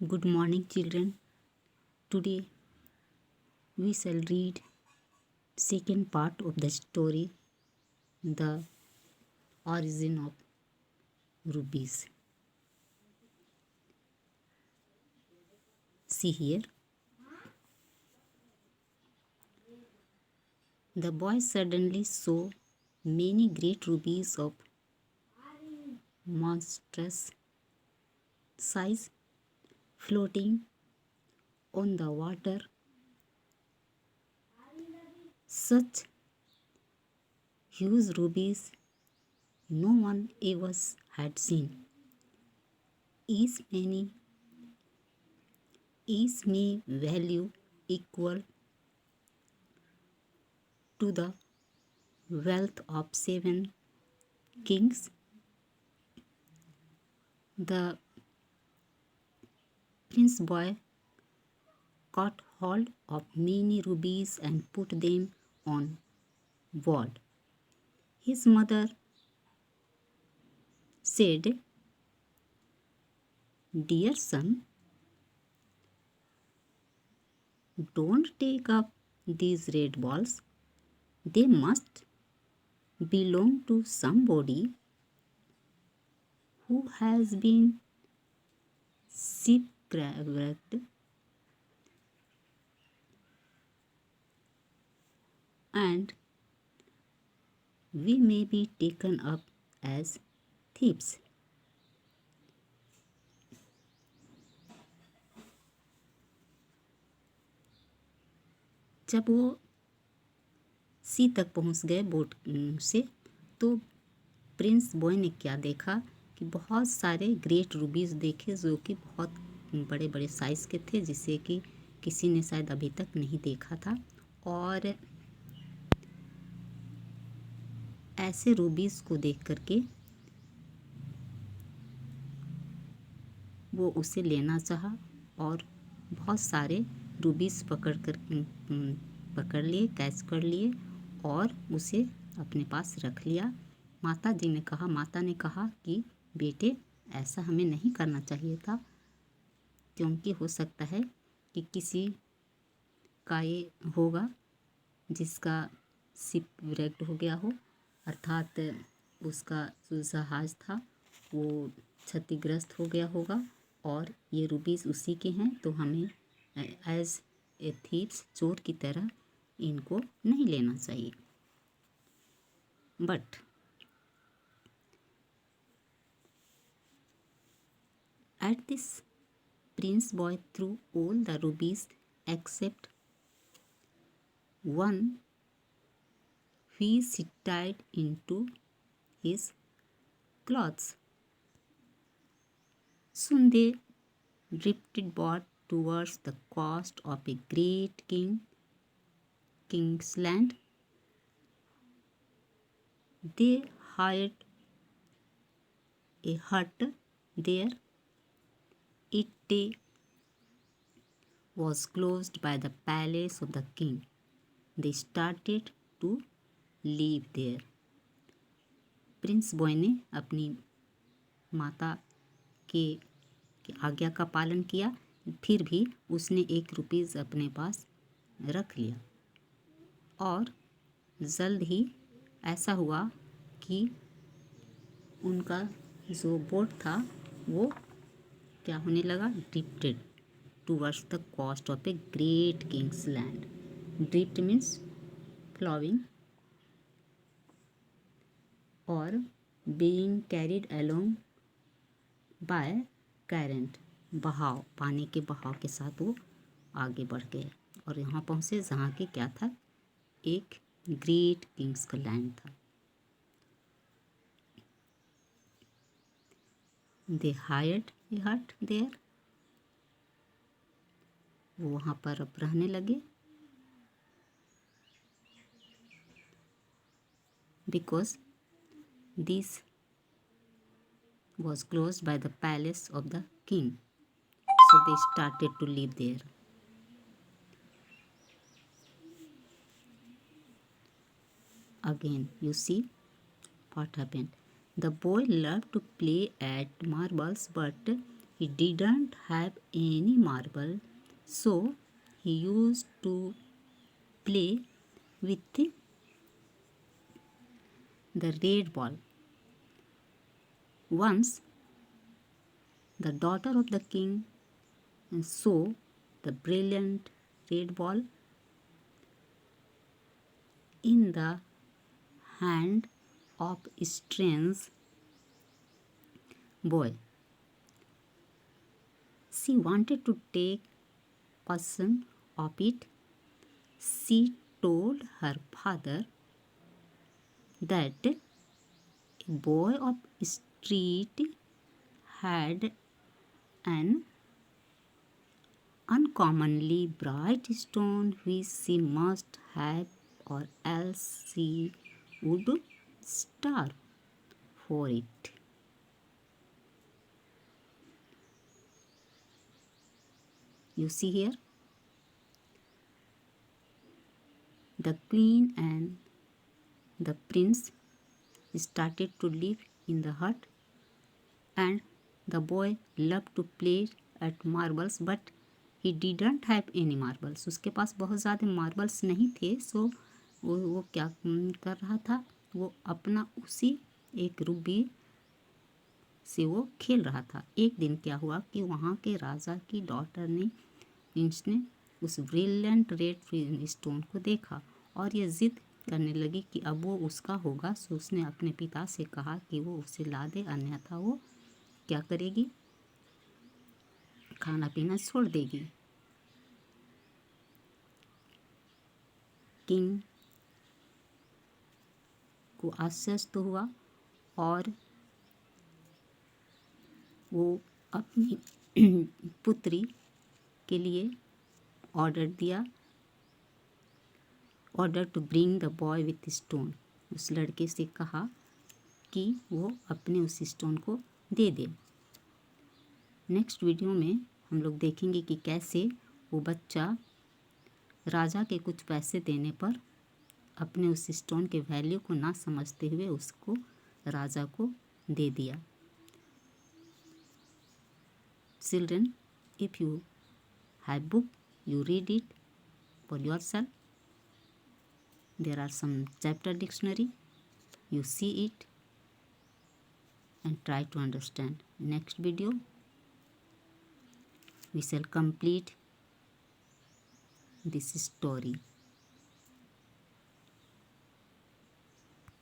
Good morning, children. Today we shall read second part of the story, The Origin of Rubies. See here. The boy suddenly saw many great rubies of monstrous size floating on the water. Such huge rubies no one ever had seen. Each penny, each may value equal to the wealth of 7 kings. The prince boy caught hold of many rubies and put them on board. His mother said, "Dear son, don't take up these red balls. They must belong to somebody who has been shipwrecked and we may be taken up as thieves." जब वो सी तक पहुंच गए boat से, तो Prince boy ने क्या देखा कि बहुत सारे ग्रेट रूबीज देखे जो कि बहुत बड़े बड़े साइज़ के थे, जिसे कि किसी ने शायद अभी तक नहीं देखा था। और ऐसे रूबीज को देख करके वो उसे लेना चाहा और बहुत सारे रूबीज पकड़ लिए, कैच कर लिए और उसे अपने पास रख लिया। माता ने कहा कि बेटे, ऐसा हमें नहीं करना चाहिए था, क्योंकि हो सकता है कि किसी का ये होगा जिसका शिपव्रेक्ड हो गया हो, अर्थात उसका जो जहाज था वो क्षतिग्रस्त हो गया होगा और ये रूबीज उसी के हैं, तो हमें एज ए थीव्स, चोर की तरह इनको नहीं लेना चाहिए। But at this, prince boy threw all the rubies except one, which he tied into his clothes. Soon they drifted both towards the coast of a great king's land. They hired a hut there. It was closed by the palace of the king. They started to live there. Prince boy ने अपनी माता के आज्ञा का पालन किया, फिर भी उसने 1 रुपीज़ अपने पास रख लिया और जल्द ही ऐसा हुआ कि उनका जो बोट था वो क्या होने लगा, drifted towards the coast of a great king's land. Drift means flowing और being carried along by current, बहाव, पानी के बहाव के साथ वो आगे बढ़ गए और यहाँ पहुँचे जहाँ के क्या था, एक ग्रेट किंग्स का लैंड था। दे हायर्ड ए हट देयर, वो वहाँ पर अब रहने लगे। Because this was closed by the palace of the king, so they started to live there. Again, you see what happened. The boy loved to play at marbles, but He didn't have any marble, so he used to play with the red ball. Once the daughter of the king saw the brilliant red ball in the hand of a strange boy. She wanted to take possession of it. She told her father that a boy of street had an uncommonly bright stone which she must have, or else she would starve for it. You see here, the queen and the prince started to live in the hut, and the boy loved to play at marbles, but he didn't have any marbles. उसके पास बहुत ज़्यादा marbles नहीं थे, सो वो क्या कर रहा था, वो अपना उसी एक रूबी से वो खेल रहा था। एक दिन क्या हुआ कि वहाँ के राजा की डॉटर ने इसने उस ब्रिलियंट रेड स्टोन को देखा और ये ज़िद करने लगी कि अब वो उसका होगा। सो उसने अपने पिता से कहा कि वो उसे ला दे, अन्यथा वो क्या करेगी, खाना पीना छोड़ देगी। किंग को आश्चर्य तो हुआ और वो अपनी पुत्री के लिए order to bring the boy with stone. उस लड़के से कहा कि वो अपने उस स्टोन को दे दे। नेक्स्ट वीडियो में हम लोग देखेंगे कि कैसे वो बच्चा राजा के कुछ पैसे देने पर अपने उस स्टोन के वैल्यू को ना समझते हुए उसको राजा को दे दिया। Children, if you have book, you read it for yourself. There are some chapter dictionary. You see it and try to understand. Next video, we shall complete this story.